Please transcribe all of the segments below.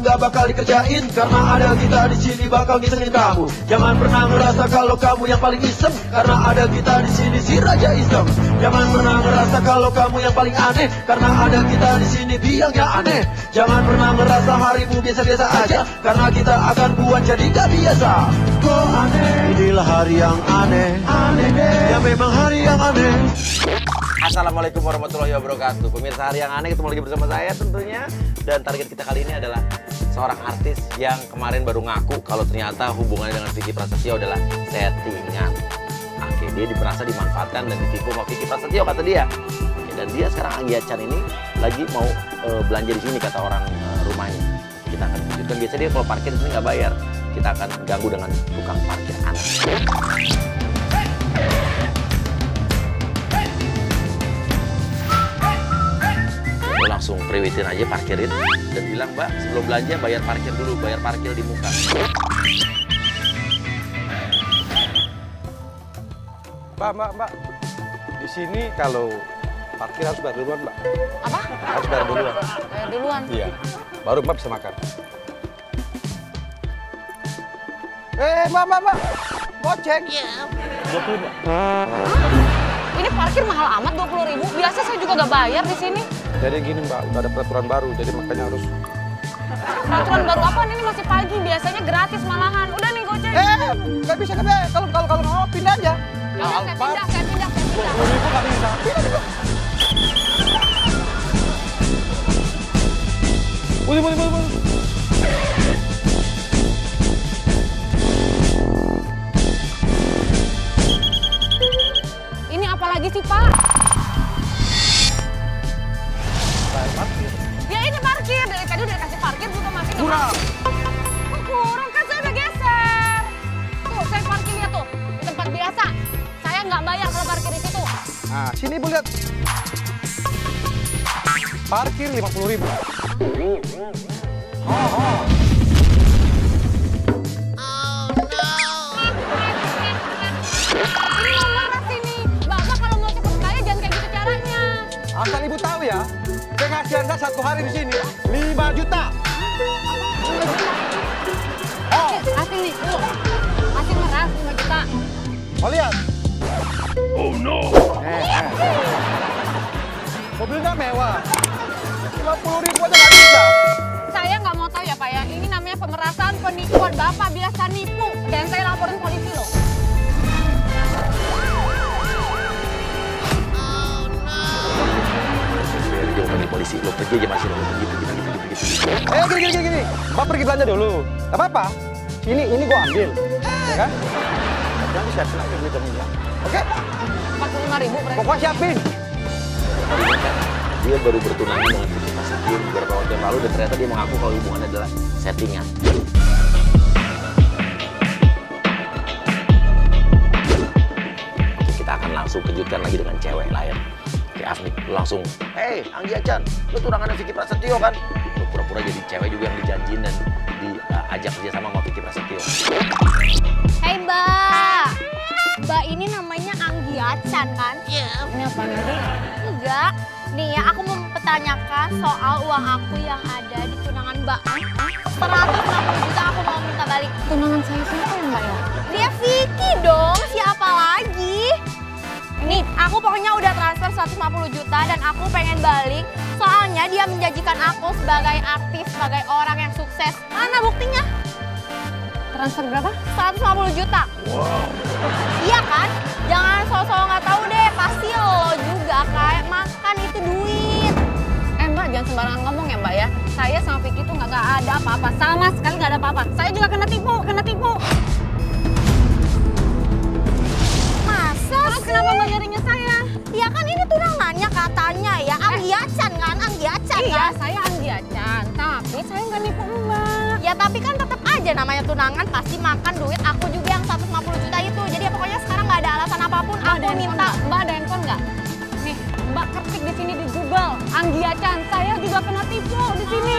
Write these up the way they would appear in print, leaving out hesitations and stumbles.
gak bakal dikerjain, karena ada kita di sini bakal ngisengin kamu. Jangan pernah ngerasa kalau kamu yang paling iseng, karena ada kita di sini si Raja Iseng. Jangan pernah ngerasa kalau kamu yang paling aneh, karena ada kita di sini biangnya aneh. Jangan pernah ngerasa harimu biasa-biasa aja, karena kita akan buat jadi gak biasa. Kok aneh? Inilah hari yang aneh, aneh deh. Ya memang hari yang aneh. Assalamualaikum warahmatullahi wabarakatuh. Pemirsa Hari Yang Aneh, ketemu lagi bersama saya tentunya. Dan target kita kali ini adalah seorang artis yang kemarin baru ngaku kalau ternyata hubungannya dengan Vicky Prasetyo adalah settingan. Oke, dia merasa dimanfaatkan dan ditipu sama Vicky Prasetyo kata dia. Oke, dan dia sekarang Anggia Chan ini lagi mau belanja di sini kata orang rumahnya. Kita akan tunjukkan, biasanya dia kalau parkir di sini nggak bayar. Kita akan ganggu dengan tukang parkir aneh. Langsung priwitin aja, parkirin dan bilang, Mbak, sebelum belanja bayar parkir dulu, bayar parkir di muka. Mbak, di sini kalau parkir harus bayar duluan, Mbak. Apa? Harus bayar duluan. Bayar duluan? Iya, baru Mbak bisa makan. Mbak, goceng. Iya. 20, Mbak. Ini parkir mahal amat 20.000. Biasa saya juga nggak bayar di sini. Jadi gini, Mbak, udah ada peraturan baru, jadi makanya harus. Peraturan baru apa? Ini masih pagi, biasanya gratis malahan. Udah nih goceng. Nggak bisa. Kalau mau pindah aja. Saya pindah. 20.000 nggak bisa. Pindah. Boleh. Ini apa lagi sih, Pak? Parkir. Ya ini parkir. Dari tadi udah kasih parkir juga masih nggak Kurang. masuk. Kok kurang? Kan saya udah geser. Tuh, saya parkirnya tuh di tempat biasa. Saya nggak bayar kalau parkir di situ. Nah, sini Bu lihat. Parkir 50.000. Ini nomornya sini. Bapak kalau mau cepet kaya jangan kayak gitu caranya. Asal Ibu tahu ya, penghasilan saya satu hari di sini 5 juta. Kasih nih, tuh. Masih meras 5 juta. Mau lihat? Oh no. Mobil nggak mewah. 50.000 aja nggak bisa. Saya nggak mau tahu ya Pak ya. Ini namanya pemerasan, penipuan. Bapak biasa nipu dan saya laporin polisi loh. Dia mau panggil polisi, lo pergi aja masih lo pergi. Gini. Mbak pergi belanja dulu. Gak apa-apa. Ini gua ambil. Ya kan? Nanti siapin aja duit jamnya. Oke? 45.000 berarti. Pokoknya siapin. Dia baru bertunangan dengan Vicky Prasetyo beberapa waktu yang lalu dan ternyata dia mengaku kalau hubungannya adalah settingan. Oke, kita akan langsung kejutkan lagi dengan cewek lain. Oke, Afnik, lu langsung, hey Anggia Chan, lu tunangannya Vicky Prasetyo kan? Lu pura-pura jadi cewek juga yang dijanjiin dan diajak kerja sama Vicky Prasetyo. Hai Mbak, Mbak ini namanya Anggia Chan kan? Iya. Ini apa nih? Enggak, nih ya aku mau mempertanyakan soal uang aku yang ada di tunangan Mbak. 160 juta aku mau minta balik. Tunangan saya siapa ya Mbak ya? Dia Vicky dong, siapa lagi? Nih, aku pokoknya udah transfer 150 juta dan aku pengen balik. Soalnya dia menjanjikan aku sebagai artis, sebagai orang yang sukses. Mana buktinya? Transfer berapa? 150 juta. Wow. Iya kan? Jangan sosok nggak tahu deh, pasti lo juga kayak makan itu duit. Mbak, jangan sembarangan ngomong ya Mbak ya. Saya sama Vicky tuh nggak ada apa-apa, sama sekali nggak ada apa-apa. Saya juga kena tipu. Masa Terus sih? kenapa Mbak nyarinya saya? Ya kan ini tunangannya katanya ya, Anggia Chan kan? Anggia Chan Iya, kan? saya Anggia Chan, tapi saya nggak nipu Mbak. Ya tapi kan tetap aja namanya tunangan pasti makan duit aku juga yang 150 juta itu. Jadi ya pokoknya sekarang nggak ada alasan apapun. Mbak, Aku minta. Mbak ada handphone nggak? Nih, Mbak ketik di sini di Google Anggia Chan. Saya juga kena tipu di sini.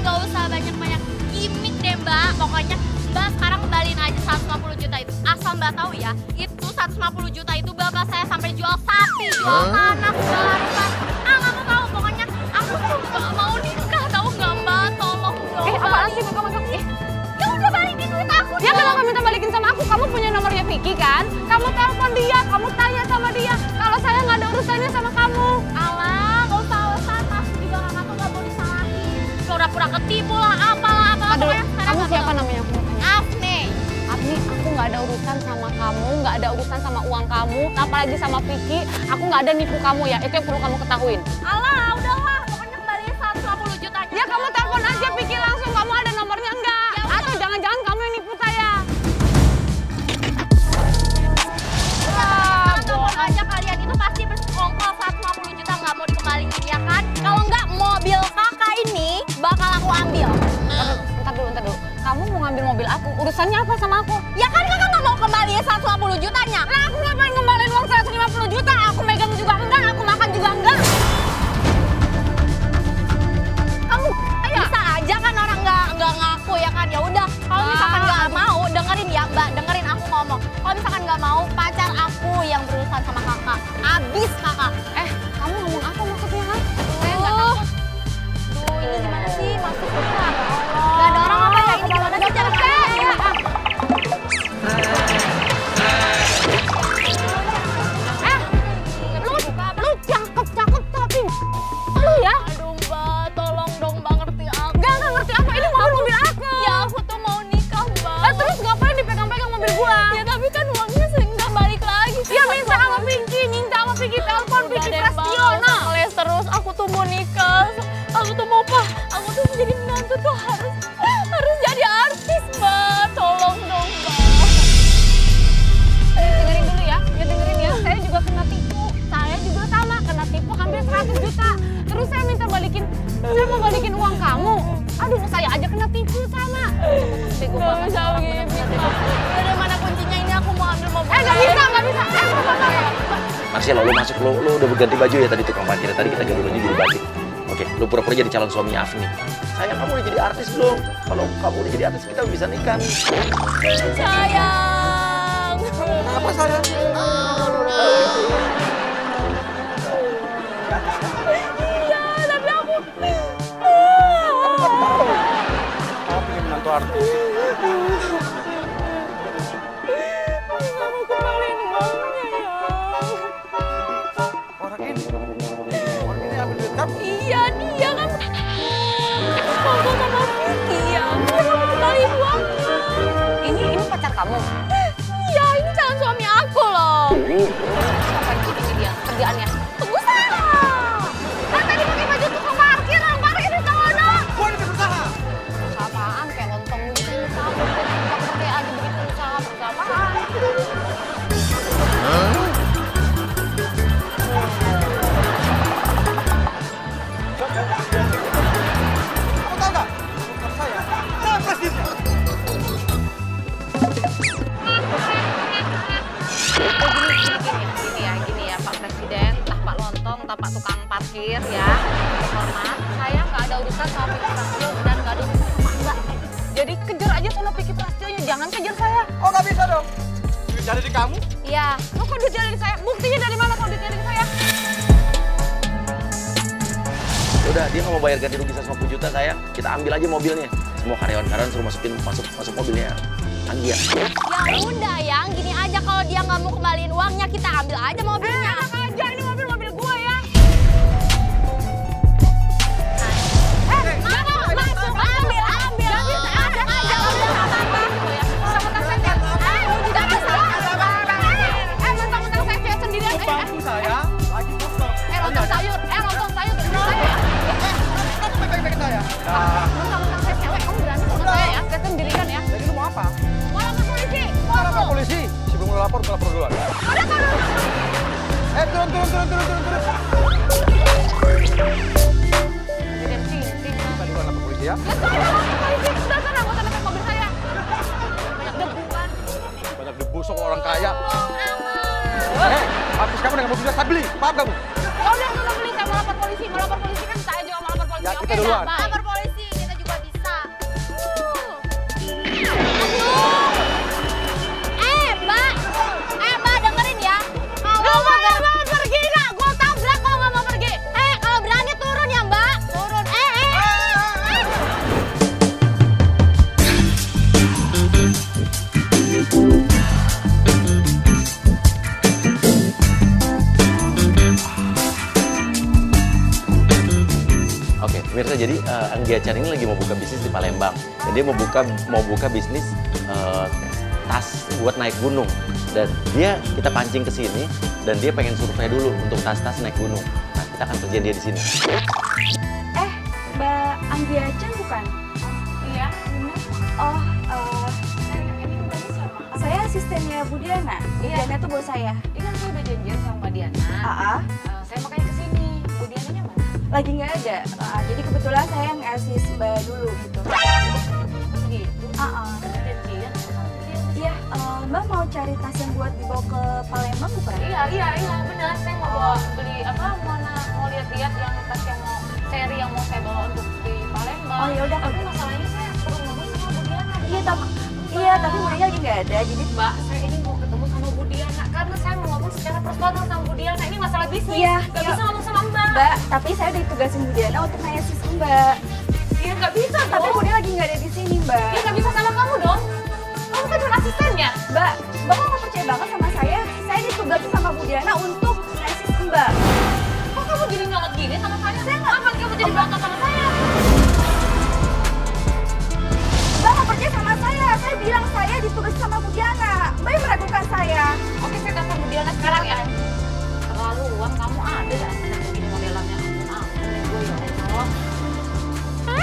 Nggak usah banyak-banyak gimmick deh Mbak. Pokoknya Mbak sekarang kembaliin aja 150 juta itu. Asal Mbak tahu ya, itu 150 juta itu bapak saya sampai jual sapi, jual tanah, segala rumah. Nggak mau tahu. Pokoknya aku tuh nggak mau nikah, tahu nggak Mbak? Tolong dong. Apaan sih kan? Kamu telepon dia, kamu tanya sama dia. Kalau saya nggak ada urusannya sama kamu. Alah, nggak usah alasan. Pasti juga kakak tuh nggak mau disalahin. Pura-pura ketipu lah, apalah. Aduh, Pokoknya sekarang kamu nggak siapa tahu. namanya? Afne. Afni, aku nggak ada urusan sama kamu, nggak ada urusan sama uang kamu, apalagi sama Vicky. Aku nggak ada nipu kamu ya, itu yang perlu kamu ketahuin. Alah, udahlah. Pokoknya kembaliin 150 juta. Ya kamu telepon aja Vicky langsung, kamu ada nomornya enggak? Ya udah. Atau jangan-jangan kamu yang nipu saya? Telepon aja kalian itu pasti bersekongkol 150 juta nggak mau dikembaliin ya kan? Kalau nggak mobil kakak ini bakal aku ambil. Ntar dulu. Kamu mau ngambil mobil aku, urusannya apa sama aku? Ya kan kakak nggak mau kembaliin 150 jutanya. Lah aku ngapain kembaliin uang 150 juta? Aku megang juga enggak, aku makan juga enggak. Kamu bisa aja kan orang nggak ngaku ya kan? Ya udah. Kalau misalkan nggak mau, dengerin ya Mbak, dengerin aku ngomong. Kalau misalkan nggak mau, pacar aku yang berurusan sama kakak. Abis kakak. Kamu ngomong apa maksudnya, ha? Saya nggak takut. Duh, ini gimana sih maksudnya? Gak ada orang apa ya? Ini gimana sih caranya? Lu cakep tapi lu ya? Aduh Mbak, tolong dong Mbak ngerti aku. Enggak ngerti apa, ini mobil aku. Ya aku tuh mau nikah Mbak. Terus ngapain dipegang-pegang mobil gua? Ya tapi kan uangnya sering nggak balik lagi. Ya minta sama Vicky, telepon Vicky Prasetyono. Les terus, aku tuh mau nikah. Aku tuh mau aku tuh jadi menantu tuh harus jadi artis Mbak. Tolong dong Mbak. Dengerin dulu ya, dengerin ya. Saya juga kena tipu. Saya juga sama, kena tipu hampir 100 juta. Terus saya minta balikin, saya mau balikin uang kamu. Aduh, saya aja kena tipu sama. Bego banget bisa orang begini bener-bener. Udah mana kuncinya ini aku mau ambil mobil. Nggak bisa. Marcelo, lu masuk, lu udah berganti baju ya tadi tukang parkir. Tadi kita ganti baju jadi batik. Oke, lu pura-pura jadi calon suami Afni. Sayang, kamu udah jadi artis belum? Kalau kamu udah jadi artis, kita bisa nikah nih. Sayang. Apa sayang? Iya, tapi aku. Kamu pengen menantu artis? Nggak mau kembaliin uangnya ya. Orang ini ambil duit kamu. Iya, dia kan. Sekongkol sama Vicky ya. Dia mau kembaliin uangnya. Ini pacar kamu. Iya, ini calon suami aku loh. Apa ini dia kerjaannya? Tunggu salah. Kan tadi pakai baju tukang parkir, orang parkir di sana. Gua ini berusaha. Usaha apaan? Kayak lontong gitu usaha. Pakai aja begitu usaha apaan? Kamu tahu nggak? Bukan saya. Saya presidennya. Gini ya Pak Presiden, entah Pak Lontong, entah Pak tukang parkir ya. Hormat, saya nggak ada urusan sama Vicky Prasetyo dan nggak ada urusan sama Mbak. Jadi kejar aja sama Vicky Prasetyonya, jangan kejar saya. Oh nggak bisa dong. Duit dari kamu. Iya, lo kok duitnya dari saya? Buktinya dari mana kalau duitnya dari saya? Udah, dia nggak mau bayar ganti rugi 150 juta, sayang. Kita ambil aja mobilnya. Semua karyawan-karyawan suruh masuk mobilnya. Anggia. Ya udah yang gini aja kalau dia nggak mau kembaliin uangnya kita ambil aja mobilnya. Enak aja, ini mobil gua ya. Masuk ambil. Ada aja udah nggak apa-apa. Mentang-mentang saya cewek. Udah bisa. Mentang-mentang saya cewek sendirian. Bangku saya lagi kosong. Lontong sayur dari saya ya. Kamu baik-baik saya. Mentang-mentang saya cewek, kamu berani sama saya ya. Saya sendirian ya. Jadi lu mau apa? Mau lapor polisi. Mau lapor polisi? Sebelum lu lapor, gue lapor duluan. Udah turun. Turun. Jadi sini. Kita duluan lapor polisi ya. Polisi, udah sana, nggak usah naik mobil saya. Banyak debu kan. Banyak debu sok orang kaya. Aman. Habis kamu dengan mobilnya saya beli. Paham kamu? Ya udah, udah beli, saya mau lapor polisi. Mau lapor polisi kan saya juga mau lapor polisi. Ya, Oke, kita duluan. bye. Lapor polisi kita juga bisa. Mbak dengerin ya. Kalau mau pergi nggak? Gua tabrak kalau nggak mau pergi. Kalau berani turun ya Mbak. Turun. jadi Anggia-chan ini lagi mau buka bisnis di Palembang. Dan dia mau buka bisnis tas buat naik gunung. Dan kita pancing ke sini dan dia pengen survei dulu untuk tas-tas naik gunung. Nah, kita akan kerjain dia di sini. Mbak Anggia-chan bukan? Iya, benar. Oh, Ini tadi siapa? saya asistennya Bu Diana. Bu Iya. Diana tuh bos saya. Ini kan saya udah janjian sama Mbak Diana. Saya makanya kesini. Bu Diananya mana? Lagi nggak ada. Jadi kebetulan saya yang asis Mbak dulu gitu. Gitu. Kita janjian sama Bu Diana. Iya, Mbak mau cari tas yang buat dibawa ke Palembang bukan? Iya, benar. Saya mau beli mau lihat-lihat yang tas yang mau seri yang mau saya bawa untuk di Palembang. Oh, ya udah, Tapi kalau- masalahnya saya perlu ngomong sama Bu Diana. Iya, tapi Bu Diana lagi nggak ada. Jadi Mbak, saya ini mau ketemu sama Bu Diana karena saya mau ngomong secara personal sama Bu Diana. Ini masalah bisnis. Iya, Gak iya. bisa ngomong sama Mbak. Mbak, tapi saya udah ditugasin Bu Diana untuk ngasih ke Mbak. Iya, nggak bisa Tapi dong. Bu Diana lagi nggak ada di sini, Mbak. Dia nggak bisa sama kamu dong. Kamu kan cuma asistennya. Mbak nggak percaya banget sama saya. Saya ditugasin sama Bu Diana untuk ngasih ke Mbak. Kok kamu jadi nyolot gini sama saya? Saya nggak akan kamu jadi bangga sama saya. Mbak nggak percaya sama saya. Saya bilang saya ditugasin sama Bu Diana. Mbak yang meragukan saya. Oke, saya telepon Bu Diana sekarang ya. Terlalu uang kamu ada ya. Begini modelannya. Ampun, gue ya Allah.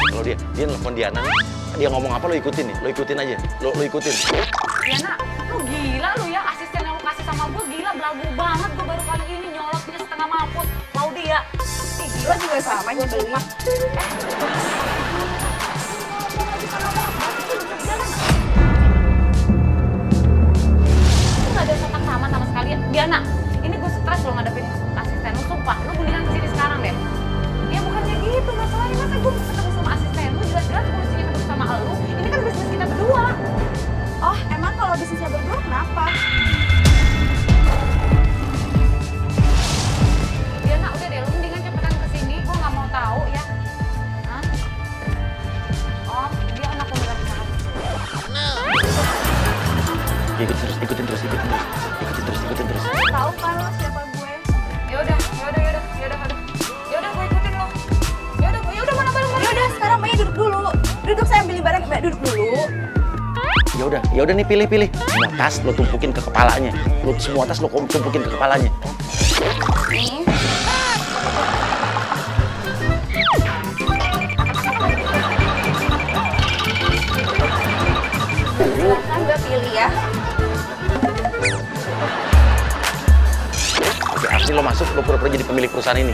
Kalau dia nelfon Diana nih, dia ngomong apa lo ikutin nih, lo ikutin aja, lo ikutin. Diana, lu gila lu ya. Asisten yang lu kasih sama gue gila, belagu banget. Gue baru kali ini nyolotnya setengah mampus. Claudia. Ih, Lo juga sama nyebelin. Lu gak ada sopan sama sekali ya. Diana, ini gue stres lo ngadepin asisten lu. Sumpah, lu mendingan kesini sekarang deh. Ya bukan kayak gitu masalahnya. Masa gue ketemu sama asisten lu, jelas-jelas gue mesti ketemu sama lu. Ini kan bisnis kita berdua. Oh, emang kalau bisnisnya berdua kenapa? Diana, udah deh, lu mendingan cepetan kesini. Gue gak mau tahu ya. Hah? Oh, dia anak beneran sana. Ikutin terus. Tahu kan lo siapa gue? Yaudah, gue ikutin lo. Yaudah, mana barang Ya udah, sekarang Mbaknya duduk dulu. Duduk, saya ambilin barang, Mbak duduk dulu. Ya udah nih pilih. Semua tas lo tumpukin ke kepalanya. Semua tas lo tumpukin ke kepalanya. Nih. Silahkan Mbak pilih ya. Oke, asli lo masuk, lo pura-pura jadi pemilik perusahaan ini.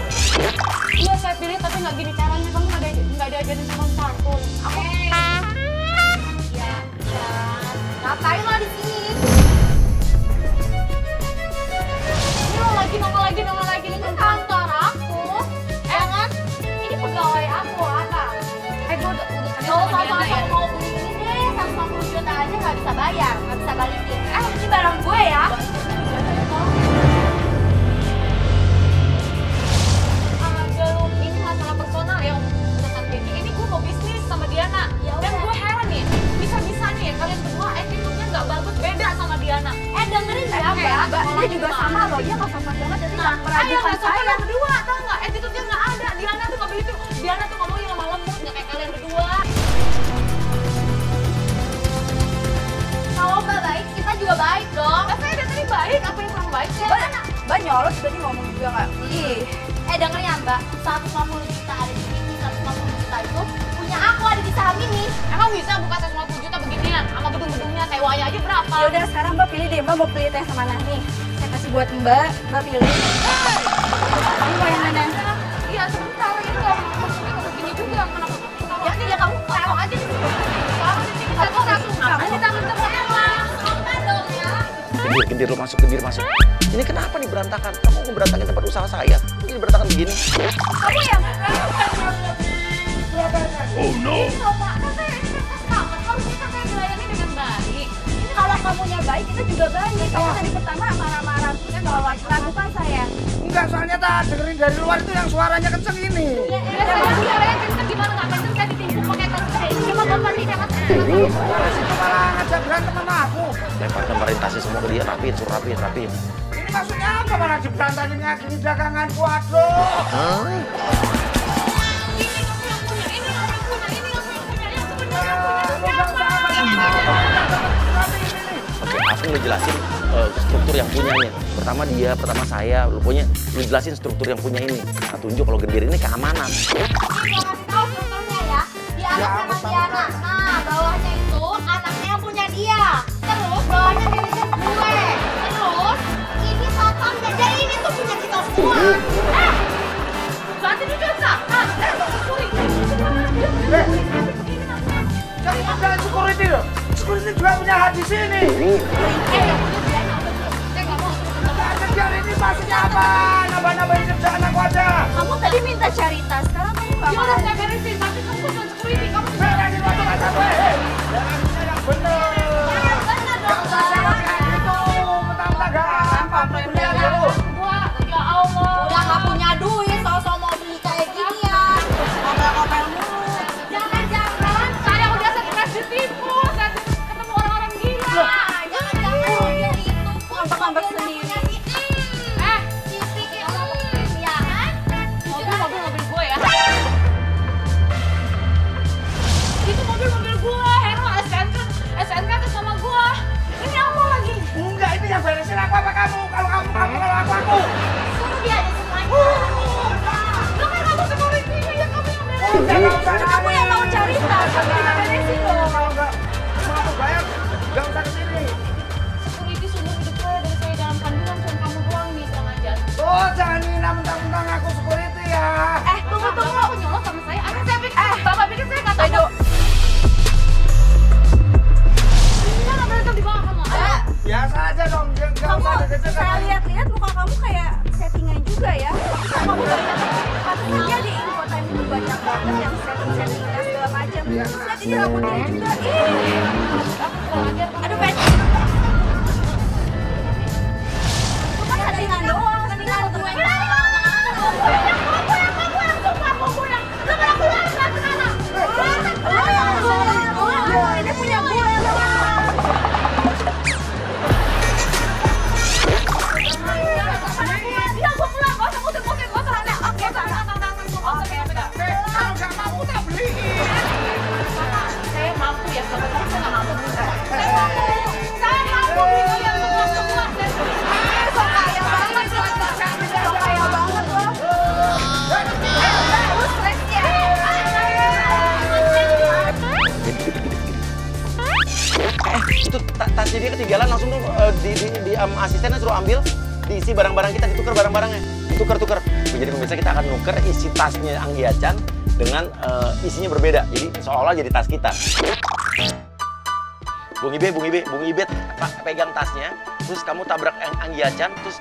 Iya, saya pilih tapi nggak gini caranya. Kamu nggak diajarin sama kartun. Aku Ngapain lo di sini? ini nongol lagi. Ini kan kantor aku. Jangan. Ini pegawai aku apa? Gue udah Kalau sama-sama mau beli ini deh, 150 juta aja nggak bisa bayar, nggak bisa balikin. Ini barang gue ya. Ada lu, ini masalah personal ya. Urusan kayak gini, gue mau bisnis sama Diana. Ya Dan udah. gue heran nih, bisa-bisanya ya kalian berdua attitude-nya nggak bagus, beda sama Diana. Dengerin ya, Mbak. Dia juga sama loh, dia nggak sopan banget jadi nggak meragukan nggak sopan saya. berdua, tau nggak? Attitude-nya nggak ada. Diana tuh nggak begitu. Diana tuh ngomongnya lemah lembut, nggak kayak kalian berdua. Kalau Mbak baik, kita juga baik dong. Tapi dari tadi baik, apa yang kurang baik sih? Mbak nyolot tadi ngomong juga nggak? Ih. Dengerin ya Mbak, 150 juta ada di sini, 150 juta itu punya aku ada di saham ini. Emang bisa buka 150 juta beginian? Sama gedung-gedungnya, sewanya aja berapa? Ya udah sekarang Mbak pilih deh, Mbak mau pilih teh sama mana nih? Saya kasih buat Mbak pilih. Kamu mau yang mana? Iya, sebentar. Ini nggak maksudnya nggak begini juga. Kenapa? Ya kamu taruh aja di sini. Taruh di sini, satu. Nanti tangan kamu elang. Apa dong ya? Gendir lo masuk. Ini kenapa nih berantakan? Kamu mau berantakin tempat usaha saya. Ini berantakan begini. Kamu yang Oh no. Coba, kan saya ini kan customer. Harus kita kayak dilayani dengan baik. Kalau kamunya baik, kita juga baik. Kamu tadi pertama marah-marah, terus ragukan saya. Enggak, soalnya tak dengerin dari luar itu yang suaranya kenceng ini. Ya, saya suaranya kenceng gimana nggak kenceng? Saya ditipu pakai tas. Coba bapak tidak kan? Itu malah ngajak berantem sama aku. Lemparin tasnya semua ke dia, suruh rapiin. Ini maksudnya apa malah diberantakin kayak gini daganganku, aduh. Ini kamu yang punya ini. lu jelasin struktur yang punyanya. Pertama dia, pertama saya, pokoknya lu jelasin struktur yang punya ini. Nah, tunjuk kalau gendir ini keamanan. Ini gua kasih tahu strukturnya ya. Di atas sama Diana. Nah, bawahnya itu anaknya yang punya dia. Terus bawahnya miliknya gue. Terus ini satpamnya. Jadi ini tuh punya kita semua. Berarti dia sah. Jangan bilang security loh. Security juga punya hak di sini. Kerjaan ini maksudnya apa? Nambah-nambahin kerjaan aku aja. Kamu tadi minta cari tas, sekarang kamu nggak Ya mau. udah saya beresin, tapi kamu bukan security, kamu Berani waktu nggak sampai. Jalannya yang bener. Bener dong, Jangan kayak gitu. Mentang-mentang gampang. Beli aja lu. gua, ya Allah. udah nggak punya duit, sosok mau beli kayak gini ya. Ngomel-ngomel mulu. Jangan-jangan saya udah stres ditipu, saya ketemu orang-orang gila. Jangan-jangan mobil itu pun Ngambek-ngambek mobil sendiri. punya si si ya kan? Mobil gue ya. Itu mobil gue, Hero SNK atas nama gue. Ini apa lagi? Enggak, ini yang beresin aku apa kamu? Kalau kamu, kalau aku. Suruh dia aja semuanya. Lo kan kamu security-nya, ya kamu yang beresin. Kamu yang mau cari tas, kamu juga beresin dong. Kalau nggak mau aku bayar, nggak usah kesini. Security sumber hidup saya dari saya dalam kandungan, cuma kamu doang nih, kurang ajar. Oh, jangan hina mentang-mentang aku security ya. Tunggu. Bapak nyolot sama saya, saya pikir, Bapak pikir saya nggak tahu. Edo, Saya nggak berantem di bawah kamu. Ayo. Biasa aja dong, nggak kamu, usah deg-degan. saya lihat-lihat muka kamu kayak settingan juga ya. Kamu banyak, patutnya jadi infotainment itu banyak banget yang setting-settingan segala macam. Terus lihat ini rambutnya juga, aduh Ben. Itu kan settingan doang, settingan gue. Ini punya gue. Saya mampu ya, sebetulnya saya nggak mampu. Saya mampu beli kalian semua. Sok kaya banget loh. Lu stres ya? Itu tasnya dia ketinggalan, langsung tuh di asistennya suruh ambil, diisi barang-barang kita, ditukar barang-barangnya, ditukar-tukar. Jadi pemirsa kita akan nuker isi tasnya Anggi Acan dengan isinya berbeda, jadi seolah jadi tas kita. Bung Ibe, pegang tasnya, terus kamu tabrak Anggi Acan, terus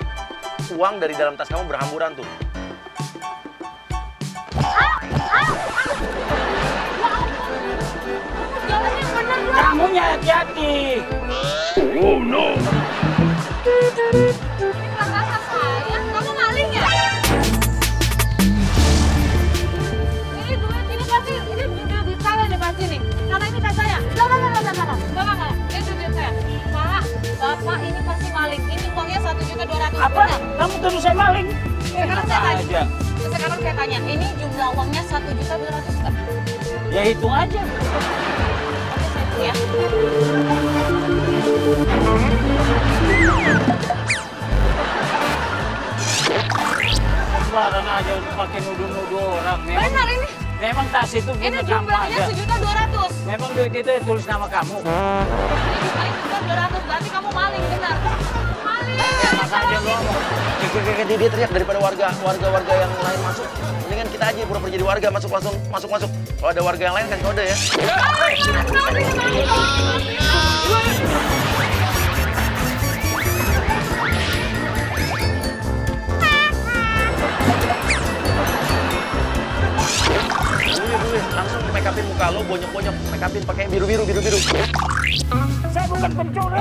uang dari dalam tas kamu berhamburan tuh. Kamunya hati-hati. Oh no! Kamu maling ya? Ini duit, ini pasti, ini duit saya nih pasti nih. Karena ini tas saya. Enggak. Ini duit saya. Bapak ini pasti maling. Ini uangnya 1.200.000. Apa? Kamu tuduh saya maling? Sekarang saya tanya, ini jumlah uangnya 1.200.000 kan? Ya hitung aja. Oke, saya hitung ya. Sembarangan aja pakai nuduh-nuduh orang. Benar ini. Memang tas itu Ini punya kamu jumlahnya aja. 1.200.000. Memang duit itu tulis nama kamu. Ini jumlahnya 1.200.000, berarti kamu maling, benar. Maling. Makanya lo Dia teriak daripada warga yang lain masuk. Mendingan kita aja pura-pura jadi warga, masuk. Kalau ada warga yang lain kasih kode ya. Dulu langsung make upin muka lo, bonyok-bonyok, make upin pakai biru-biru. saya bukan pencuri.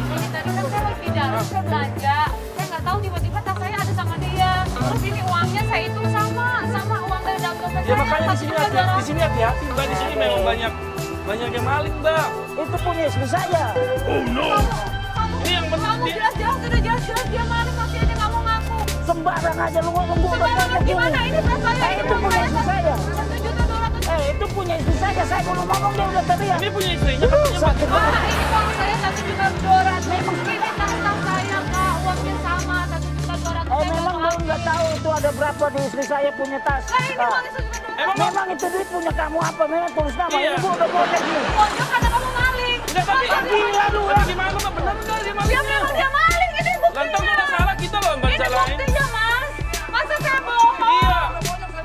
Ini tadi kan saya lagi di dalam, saya belanja. Saya nggak tahu tiba-tiba tas saya ada sama dia. Terus ini uangnya saya hitung sama uang dari dalam dompet saya. Ya makanya di sini hati-hati, Mbak. Di sini memang banyak yang maling, Mbak. Itu punya istri saya. Ini yang benar Kamu nih. jelas-jelas dia maling, masih aja nggak mau ngaku. Sembarang aja lu ngomong. Sembarangan gimana? Ini tas saya. Itu punya istri saya. 1.200.000. Itu punya istri saya. saya belum ngomong dia udah teriak. Ini punya istrinya katanya. Sakit Pak, banget. ini uang saya 1.200.000. Ini tas saya, Kak. Uangnya sama 1.200.000. Memang belum nggak tahu itu ada berapa di istri saya punya tas. Lah, ini uangnya 1.200.000. Memang itu duit punya kamu apa? Memang tulis nama. Iya. Ibu udah bonek nih. Pojok karena kamu maling. Enggak, tapi Gila lu tapi gimana Mbak? Benar enggak dia Dia malingnya? memang dia maling. Ini buktinya. Lantang udah salah kita loh Mbak Ini salahin. buktinya, Mas. Masa saya bohong? Iya.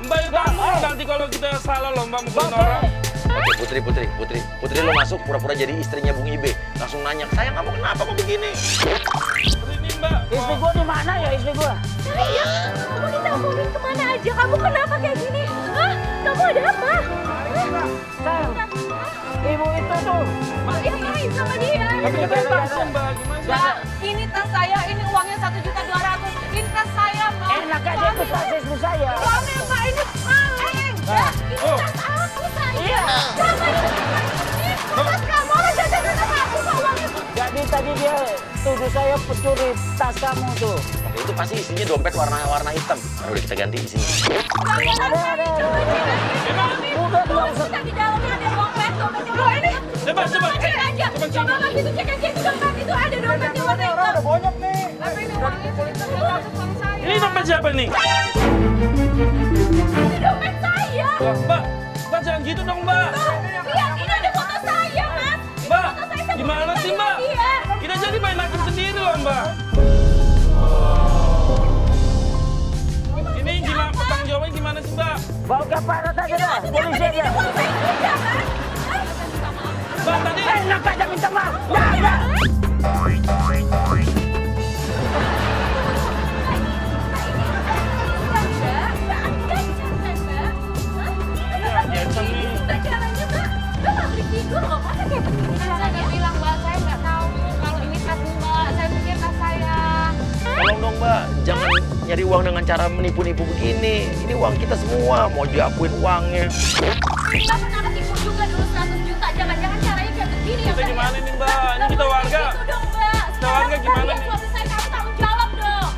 Mbak itu takut nanti kalau kita salah loh Mbak mukulin orang. Oke, Putri lo masuk pura-pura jadi istrinya Bung Ibe. Langsung nanya, sayang kamu kenapa kok begini? Ini Mbak. Istri gua di mana ya istri gua? Sayang, kamu diteleponin kemana aja? Kamu kenapa kayak gini? Hah? Kamu ada apa? Sayang, ibu itu tuh. Ini main sama dia. Tapi katanya langsung Mbak, gimana? Mbak, ini tas saya, ini uangnya 1.200.000. Ini tas saya, Mbak. Enak aja itu tas istri saya. Suami, Mbak, ini maling. Nah, Ini tas aku, sayang. iya. Jangan ini tas kamu. Orang jajan sama aku, Pak, uangnya. Jadi tadi dia tuduh saya pencuri tas kamu tuh. Oke, itu pasti isinya dompet warna hitam. Nah, udah kita ganti isinya. Ada. Udah nggak usah. Di dalamnya ada dompet, dompetnya warna hitam. Coba. Cek aja. Coba Mas itu cek aja itu dompet itu ada dompetnya warna hitam. Udah banyak nih. Tapi ini uangnya 1.200.000 saya. Ini dompet siapa nih? Ini dompet saya. Wah, Mbak jangan gitu dong Mbak. Lihat, ini ada foto saya, Mas. Mbak, Foto saya sama gimana foto sih saya Mbak? dia. Kita jadi main hakim sendiri loh Mbak. Ini gimana pertanggung jawabannya gimana sih Mbak? Bawa ke aparat aja dah. Polisi aja. Uang saya juga, kan? Mbak tadi Enak aja minta maaf. Enggak. Saya udah bilang, Mbak, saya nggak tahu kalau ini tas Mbak. Saya pikir tas saya. Tolong dong Mbak, jangan nyari uang dengan cara menipu-nipu begini. Ini uang kita semua, mau diakuin uangnya. Mbak pernah ketipu juga dulu 100 juta. Jangan-jangan caranya kayak begini ya, kita Mbak, gimana ya? nih Mbak? Ini kita warga. Gitu dong, Mbak. Kita warga gimana Sekarang nih? suami saya, kamu tanggung jawab dong.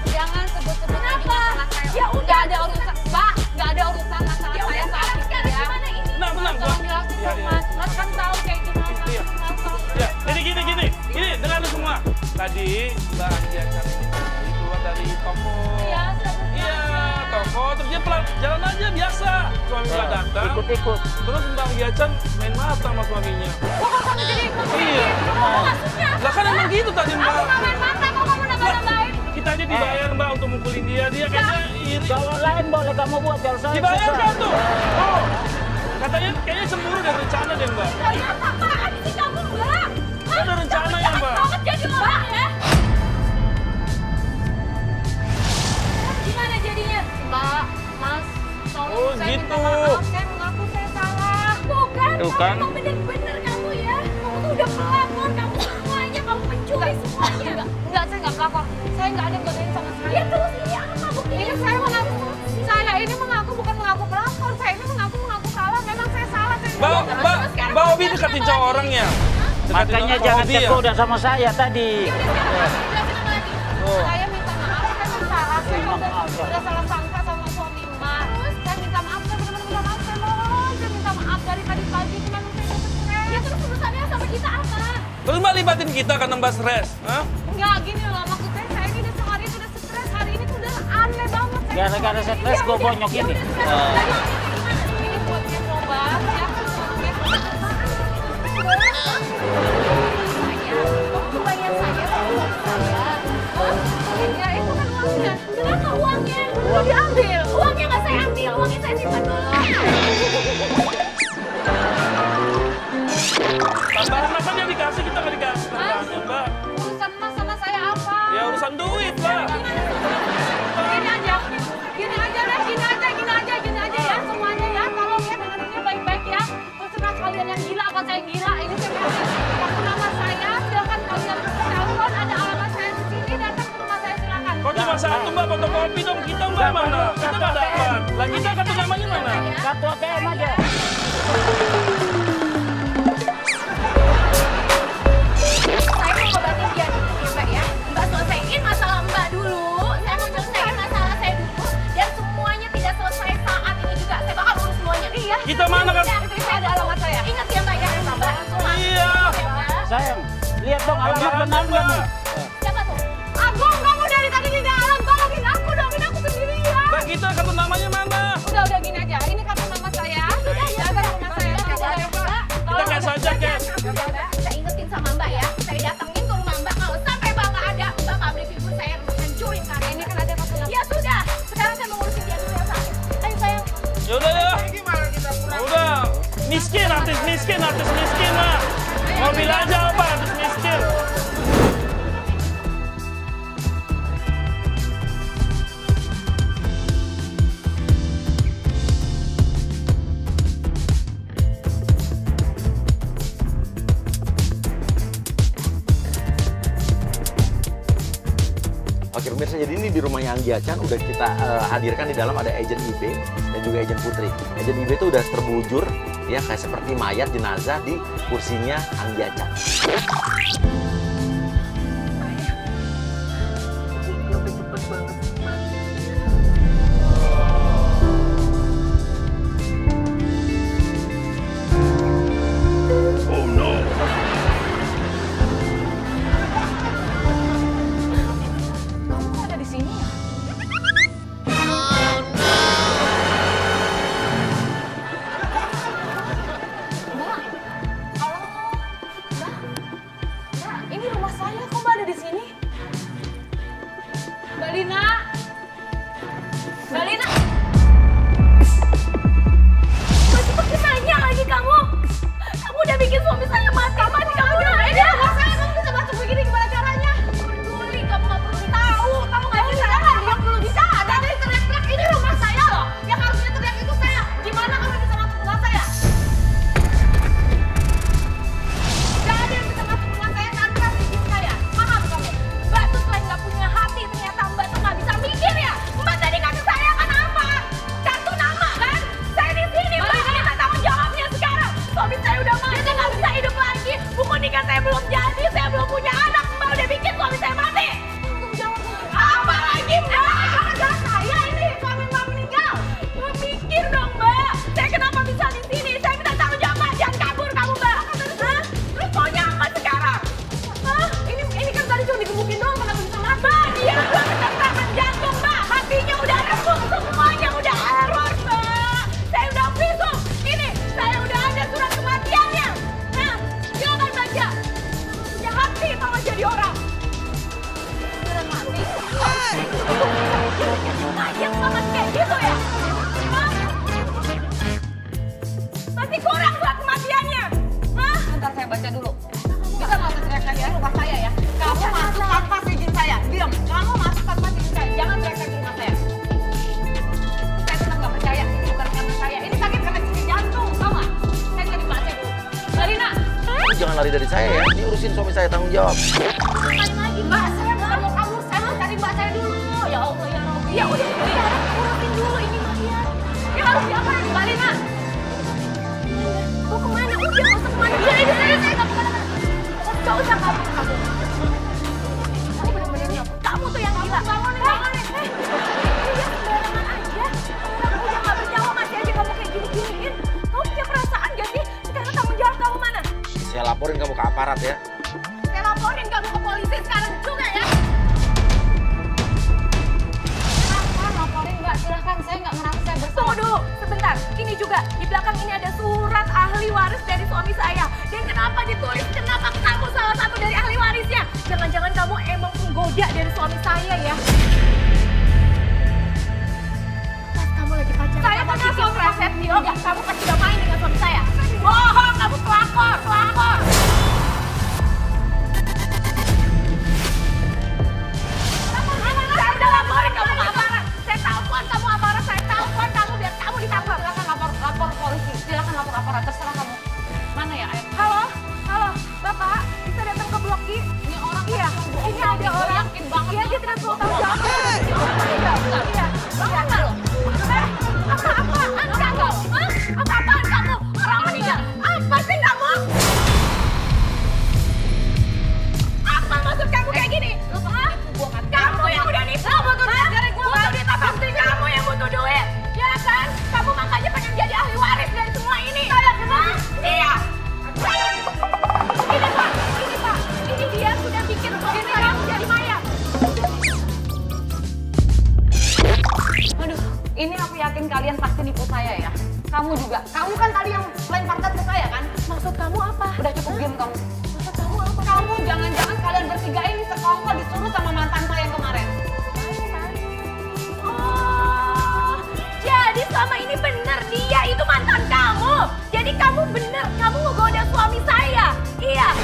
Jangan sebut-sebut lagi Kenapa? masalah saya. Ya udah. Nggak ada urusan, Mbak. Nggak ada urusan masalah Ya saya udah, saat itu sekarang ya. gimana ini? Tenang, Tolong Mbak. jelasin Iya, dong, iya. Mas. Mas kan tahu kayak gimana. Iya. Ya, jadi gini. Ini dengar semua. Tadi Mbak Anggiacan ini keluar dari toko. Iya, Iya, toko. Terus dia pelan jalan aja biasa. Suami nggak datang. Ikut-ikut. Terus Mbak Anggiacan main mata sama suaminya. Kok kamu jadi ikut? Iya. Maksudnya Lah kan emang gitu tadi Aku Mbak. nggak main mata, kok kamu nambah-nambahin? Kita aja dibayar Mbak untuk mukulin dia. Dia kayaknya iri. Kalau lain boleh kamu buat, kalau saya Dibayar susah. kan tuh? Oh. Katanya kayaknya cemburu dari rencana deh Mbak. apaan sih kamu, Mbak? Kan ada rencana ya Mbak. Banget jadi orang ya. Gimana jadinya? Mbak, Mas, tolong Oh, saya minta gitu. maaf. Saya mengaku saya salah. Bukan, Tuh kan. kamu bener-bener kamu ya. Kamu tuh udah pelakor, kamu semuanya, kamu pencuri semuanya. Enggak, saya nggak pelakor. Saya nggak ada yang godain sama sekali. Ya terus ini apa buktinya? Ini saya mengaku, ini mengaku bukan mengaku pelakor. Saya ini mengaku salah. Memang saya salah. Saya Mbak Obi dekatin cowok orangnya. Makanya jangan tergoda sama saya tadi. Saya minta maaf, saya kan salah. Saya udah salah sangka sama suami Mbak. Saya minta maaf, saya benar-benar minta maaf. Saya mohon, saya minta maaf dari tadi pagi. Memang saya udah stres. Ya terus urusannya sama kita apa? Terus Mbak libatin kita kan Mbak stres. Hah? Enggak, gini loh. Maksudnya saya ini udah sehari itu udah stres. Hari ini tuh udah aneh banget. Saya Gara-gara stres gue bonyok ini. ini buat dia coba. Ya, ya itu kan uangnya. Kenapa uangnya? Udah diambil. Uangnya nggak saya ambil, uangnya saya simpan dulu. Tambahan apa yang dikasih kita nggak dikasih tambahannya Mbak. Urusan Mas sama saya apa? Ya urusan duit Mbak. Gini aja ya semuanya ya. Tolong ya dengerin baik-baik ya. Terserah kalian yang gila apa saya yang gila. Ini saya kasih kartu nama saya. Silakan kalian telepon, ada alamat saya di sini. Datang ke rumah saya silakan. Kok cuma satu Mbak fotokopi dong kita Mbak mana? Kita nggak dapat. Lah kita kartu namanya mana? Kartu ATM aja. Saya mau ngobatin dia dulu ya, Mbak ya. Mbak selesaiin masalah Mbak dulu. Saya mau selesaiin masalah saya dulu. Dan semuanya tidak selesai saat ini juga. Saya bakal urus semuanya. Iya. Kita mana kan? Istri saya ada alamat saya. Ingat ya Mbak, ya Mbak. Iya. Sayang, lihat dong alamat benar nggak nih? Siapa tuh? Agung, kamu dari tadi di dalam. Tolongin aku dong, ini aku sendirian. Mbak, kita kartu namanya mana? Udah gini aja. Ini kartu nama saya. Jaga rumah saya. Kita kasih aja, Ken. Saya ingetin sama Mbak ya. Saya datengin ke rumah Mbak. Kalau sampai Mbak nggak ada, Mbak nggak beli figur saya hancurin karya. Ini kan ada kartu nama. Ya sudah. Sekarang saya mau ngurusin dia dulu ya, Pak. Ayo sayang. Yaudah ya. Udah. Miskin, artis miskin lah. Mobil aja apa, artis miskin. Oke pemirsa, jadi ini di rumahnya Anggia Chan udah kita hadirkan. Di dalam ada agent IB dan juga agent Putri. Agent IB itu udah terbujur ya kayak seperti mayat jenazah di kursinya Anggia Chan. Jangan lari dari saya ya, ini urusin suami saya, tanggung jawab. Sekali lagi Mbak, saya bukan mau kabur, saya mau cari Mbak saya dulu. Ya Allah ya Robby. Ya udah, urusin dulu ini Mbak ya. Ya harus diapain Mbak Lina? Mau kemana? Udah nggak usah kemana. Ya ini saya nggak kemana-mana. Nggak usah kabur. Kamu bener-bener ya, kamu tuh yang gila. Bangun nih. Iya sembarangan aja. Kamu udah nggak berjawab masih aja kamu kayak gini-giniin. Kamu punya perasaan gak sih? Sekarang tanggung jawab kamu mana? Saya laporin kamu ke aparat ya. Saya laporin kamu ke polisi sekarang juga ya. Silahkan laporin Mbak, silahkan. Saya nggak merasa saya bersalah. Tunggu dulu, sebentar. Ini juga, di belakang ini ada surat ahli waris dari suami saya. Dan kenapa ditulis, kenapa kamu salah satu dari ahli warisnya? Jangan-jangan kamu emang penggoda dari suami saya ya? Pas kamu lagi pacaran, saya pernah suami Prasetyo. Kamu pasti udah main dengan suami saya. Bohong, kamu pelakor. Saya udah laporin kamu ke aparat. Saya telepon kamu aparat, saya telepon kamu biar kamu ditangkap. Silakan lapor polisi, silakan lapor aparat, terserah kamu. Mana ya air? Halo, Bapak, bisa datang ke Blok I? Ini orang Iya, ini ada orang. yakin banget. Iya, dia tidak perlu tanggung jawab. Iya. Bangun lo. Apa-apaan kamu? Hah? Apa-apaan kamu? Orang meninggal. Apa sih kamu? Apa maksud kamu kayak gini? Hah? Kamu yang udah nipu. Butuh duit dari gue. Butuh duit apa? Kamu yang butuh duit. Ya kan? Kamu makanya pengen jadi ahli waris dari semua kamu juga. Kamu kan tadi yang lempar cat ke saya kan? Maksud kamu apa? Udah cukup diam kamu. Maksud kamu apa? Kamu jangan-jangan kalian bertiga ini sekongkol disuruh sama mantan saya yang kemarin. Oh, jadi selama ini benar dia itu mantan kamu. Jadi kamu benar, kamu ngegoda suami saya. Iya.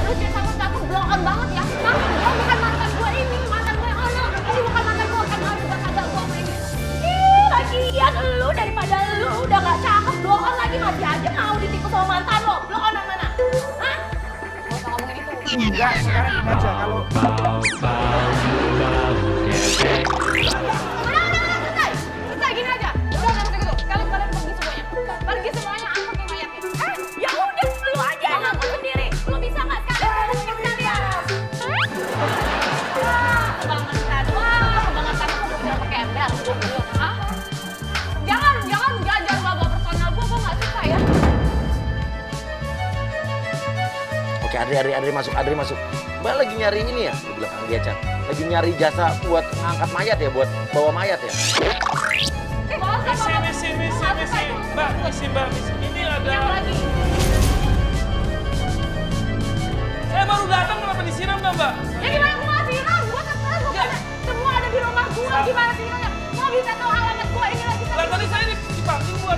Lu jangan kamu blow on banget ya. Kamu bukan mantan gue ini, mantan gue ono. Ini bukan mantan gue, kan ada juga kagak gue sama ini. Lagian lu daripada lu udah gak cakep, blow on lagi masih aja mau ditipu sama mantan lo. Blow on yang mana? Hah? Gak usah ngomongin itu. Enggak, sekarang gini aja kalau Selesai gini aja. Udah nggak usah gitu. Kalian pergi semuanya. Pergi semuanya, angkat yang mayatnya. Ya udah lu aja yang ngangkut sendiri. Lu bisa nggak sekarang sekalian? Kebangetan. Wah, kebangetan aku udah pakai ember. Hah? Jangan bawa personal gue nggak suka ya. Oke, Adri masuk. Mbak lagi nyari ini ya? Dia bilang dia Chan. Lagi nyari jasa buat ngangkat mayat ya, buat bawa mayat ya? Misi. Mbak, misi. Ini ada... Yang lagi. Saya baru datang, kenapa disiram Mbak? Ya gimana gue nggak siram? Gue terserah gue semua ada di rumah gue. Gimana siramnya? Mau bisa tahu alamat gue ini lagi. Lah tadi saya dipanggil buat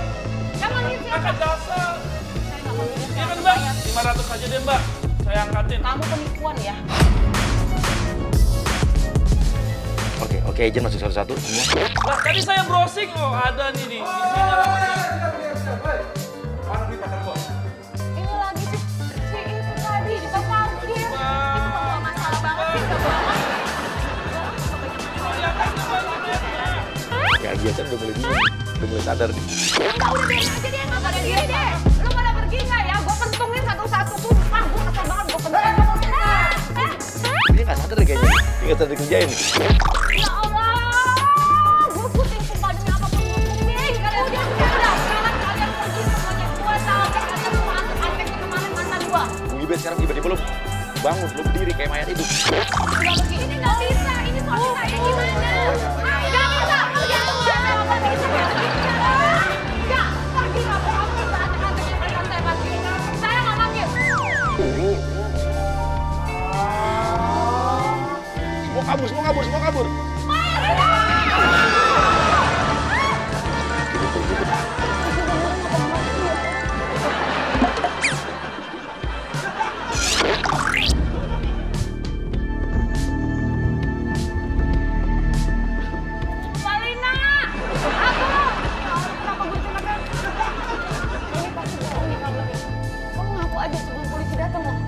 Yang manggil siapa? angkat jasa. Saya nggak manggil Iya kan siapa. Mbak? 500 aja deh Mbak. Saya angkatin. Kamu penipuan ya. Oke, izin masuk satu-satu semua. Lah tadi saya browsing, oh ada nih di sini namanya. Ini lagi si itu tadi kita panggil. Itu bawa masalah banget sih, gak bohong. Ya dia kan udah mulai sadar nih. Enggak, udah biarin aja dia, nggak pada diri deh. Lu pada pergi nggak ya? Gue kentungin satu-satu, sumpah. Gue kesel banget, gue kentungin. Dia nggak sadar kayaknya. Dia nggak sadar kerjain. Ya Allah, gue pusing sumpah demi apapun gue pusing. Kalian udah, sekarang kalian pergi semuanya. Gue tahu kalian semua antek kemarin mantan gue. Bung Ibet sekarang tiba-tiba belum bangun, belum berdiri kayak mayat itu. Udah pergi, ini nggak bisa. Ini suami saya gimana? Nggak bisa, nggak bisa. Nggak, pergi nggak mau kamu antek-anteknya mantan saya pasti. Saya nggak manggil. Semua kabur. Malina, aku. Kenapa gue cuma kan? Ini pasti bohong ya kabarnya. Kamu ngaku aja sebelum polisi datang loh.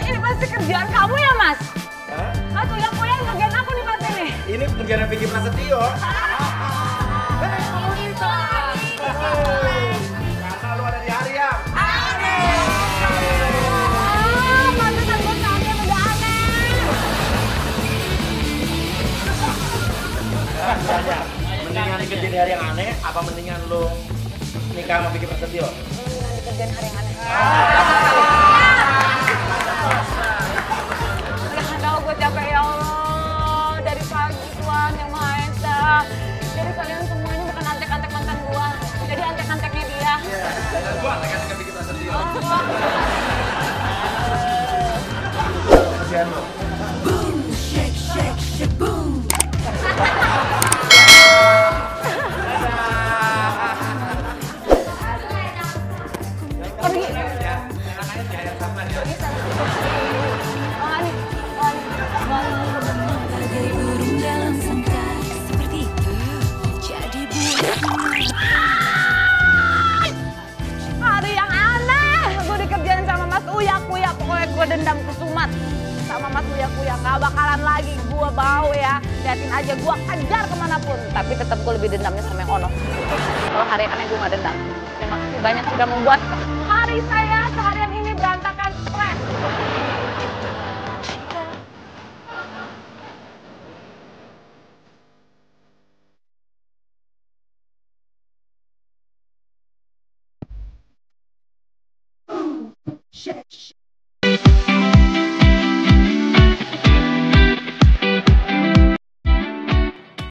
Ini pasti kerjaan kamu ya, Mas? Mas, uyang-uyang ngerjain aku nih, Mas, ini. ini pekerjaan Vicky Prasetyo. Karena lu ada di Hariam. Pantesan gue kaget udah aneh. Mendingan kerja di hari yang aneh, apa mendingan lu nikah sama Vicky Prasetyo? Mendingan dikerjain hari yang aneh. Jangan tahu gue capek ya Allah. Dari pagi Tuhan yang Maha Esa. Jadi kalian semua ini bukan antek-antek mantan gua. Jadi antek-anteknya dia. Gua antek-antek Vicky Prasetyo. Kerjaan lu. Pergi. Pergi sana. Bagai burung dalam sangkar seperti itu. Jadi Hari yang aneh. Gue dikerjain sama Mas Uya-Kuya. Pokoknya gue dendam kesumat sama Mas Uya-Kuya. Gak bakalan lagi gue bau ya. Liatin aja gue kejar kemanapun. Tapi tetap gue lebih dendamnya sama yang Ono. Kalau hari yang aneh gue gak dendam. Terima kasih banyak sudah membuat hari saya seharian ini berantakan stres. Shh.